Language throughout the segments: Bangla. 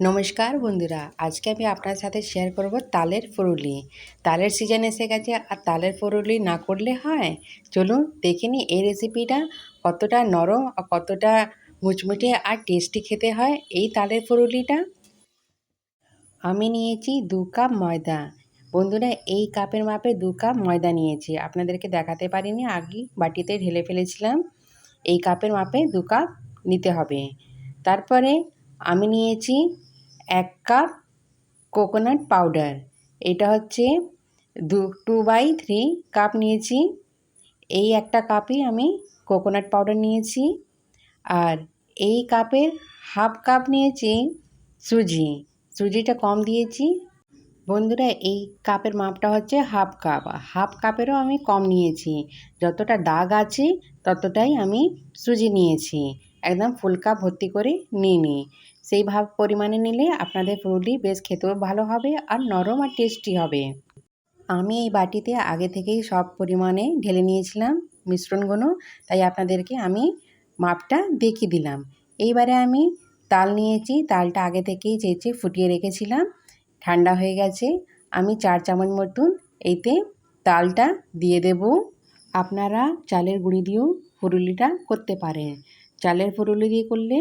নমস্কার বন্ধুরা, আজকে আমি আপনার সাথে শেয়ার করব তালের ফুরুলি। তালের সিজন এসে গেছে আর তালের ফুরুলি না করলে হয়? চলুন দেখে নিই এই রেসিপিটা কতটা নরম আর কতটা মুচমুচে আর টেস্টি খেতে হয় এই তালের ফুরুলিটা। আমি নিয়েছি 2 কাপ ময়দা। বন্ধুরা, এই কাপের মাপে 2 কাপ ময়দা নিয়েছি। আপনাদেরকে দেখাতে পারিনি, আগেই বাটিতে ঢেলে ফেলেছিলাম। এই কাপের মাপে 2 কাপ নিতে হবে। তারপরে আমি নিয়েছি 1 কাপ কোকোনাট পাউডার। এটা হচ্ছে 2/3 কাপ নিয়েছি। এই একটা কাপই আমি কোকোনাট পাউডার নিয়েছি। আর এই কাপের হাফ কাপ নিয়েছি সুজি। সুজিটা কম দিয়েছি। বন্ধুরা, এই কাপের মাপটা হচ্ছে হাফ কাপ। হাফ কাপেরও আমি কম নিয়েছি। যতটা দাগ আছে ততটাই আমি সুজি নিয়েছি। একদম ফুল কাপ ভর্তি করে নিইনি। সেই পরিমাণে নিলে আপনাদের ফুরুলি বেশ খেতেও ভালো হবে আর নরম আর টেস্টি হবে। আমি এই বাটিতে আগে থেকেই সব পরিমাণে ঢেলে নিয়েছিলাম মিশ্রণগুলো, তাই আপনাদেরকে আমি মাপটা দেখিয়ে দিলাম। এইবারে আমি তাল নিয়েছি। তালটা আগে থেকেই চেঁচে ফুটিয়ে রেখেছিলাম, ঠান্ডা হয়ে গেছে। আমি 4 চামচ মতন এতে তালটা দিয়ে দেব। আপনারা চালের গুঁড়ি দিয়েও ফুরুলিটা করতে পারেন। চালের ফুরুলি দিয়ে করলে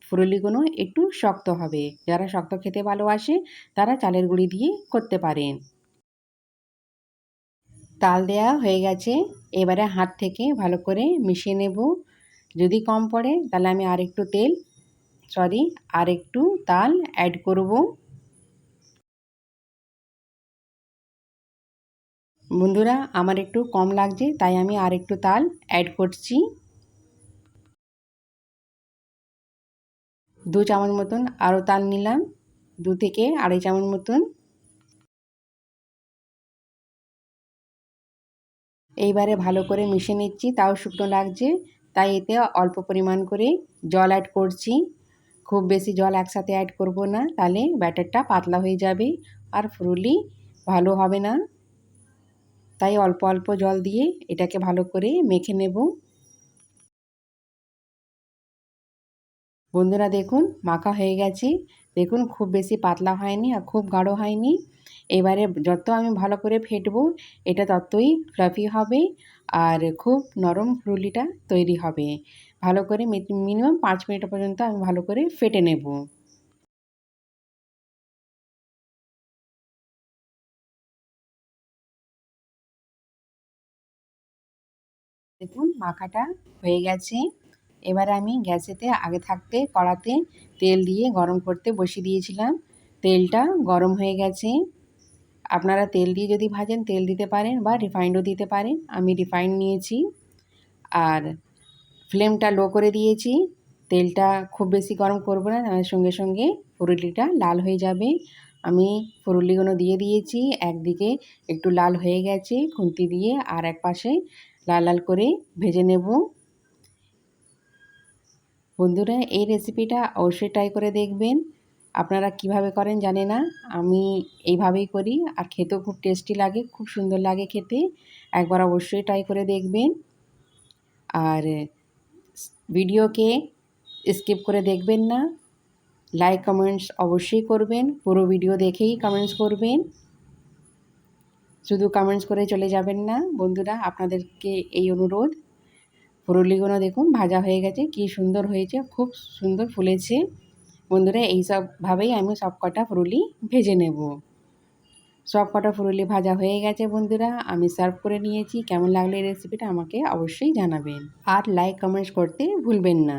ফুরুলিগুলো একটু শক্ত হবে। যারা শক্ত খেতে ভালোবাসে তারা চালের গুঁড়ি দিয়ে করতে পারেন। তাল দেওয়া হয়ে গেছে। এবারে হাত থেকে ভালো করে মিশিয়ে নেব। যদি কম পড়ে তাহলে আমি আরেকটু তাল অ্যাড করব। বন্ধুরা, আমার একটু কম লাগছে তাই আমি আরেকটু তাল অ্যাড করছি। 2 চামচ মতন আরও তাল নিলাম, 2 থেকে আড়াই চামচ মতন। এইবারে ভালো করে মিশিয়ে নিচ্ছি। তাও শুকনো লাগছে, তাই এতে অল্প পরিমাণ করে জল অ্যাড করছি। খুব বেশি জল একসাথে অ্যাড করব না, তাহলে ব্যাটারটা পাতলা হয়ে যাবে আর ফুরুলি ভালো হবে না। তাই অল্প অল্প জল দিয়ে এটাকে ভালো করে মেখে নেব। বন্ধুরা দেখুন, মাখা হয়ে গেছে। দেখুন, খুব বেশি পাতলা হয়নি আর খুব গাঢ় হয়নি। এবারে যত আমি ভালো করে ফেটবো এটা ততই ফ্লাফি হবে আর খুব নরম ফুরুলিটা তৈরি হবে। ভালো করে মিনিমাম 5 মিনিট পর্যন্ত আমি ভালো করে ফেটে নেব। দেখুন, মাখাটা হয়ে গেছে। এবারে আমি গ্যাসেতে আগে থাকতে কড়াতে তেল দিয়ে গরম করতে বসিয়ে দিয়েছিলাম। তেলটা গরম হয়ে গেছে। আপনারা তেল দিয়ে যদি ভাজেন তেল দিতে পারেন বা রিফাইন্ডও দিতে পারেন। আমি রিফাইন্ড নিয়েছি। আর ফ্লেমটা লো করে দিয়েছি। তেলটা খুব বেশি গরম করব না, তার সঙ্গে সঙ্গে ফুরুলিটা লাল হয়ে যাবে। আমি ফুরুলিগুলো দিয়ে দিয়েছি। একদিকে একটু লাল হয়ে গেছে খুন্তি দিয়ে, আর এক পাশে লাল লাল করে ভেজে নেব। বন্ধুরা, এই রেসিপিটা অবশ্যই ট্রাই করে দেখবেন। আপনারা কিভাবে করেন জানি না, আমি এইভাবেই করি আর খেতেও খুব টেস্টি লাগে, খুব সুন্দর লাগে খেতে। একবার অবশ্যই ট্রাই করে দেখবেন। আর ভিডিওকে স্কিপ করে দেখবেন না। লাইক কমেন্টস অবশ্যই করবেন। পুরো ভিডিও দেখেই কমেন্টস করবেন, শুধু কমেন্টস করে চলে যাবেন না। বন্ধুরা, আপনাদেরকে এই অনুরোধ। ফুরুলিগুলো দেখুন ভাজা হয়ে গেছে, কি সুন্দর হয়েছে, খুব সুন্দর ফুলেছে। বন্ধুরা, এইসবভাবেই আমি সব কটা ফুরুলি ভেজে নেব। সব কটা ফুরুলি ভাজা হয়ে গেছে বন্ধুরা, আমি সার্ভ করে নিয়েছি। কেমন লাগলো এই রেসিপিটা আমাকে অবশ্যই জানাবেন আর লাইক কমেন্টস করতে ভুলবেন না।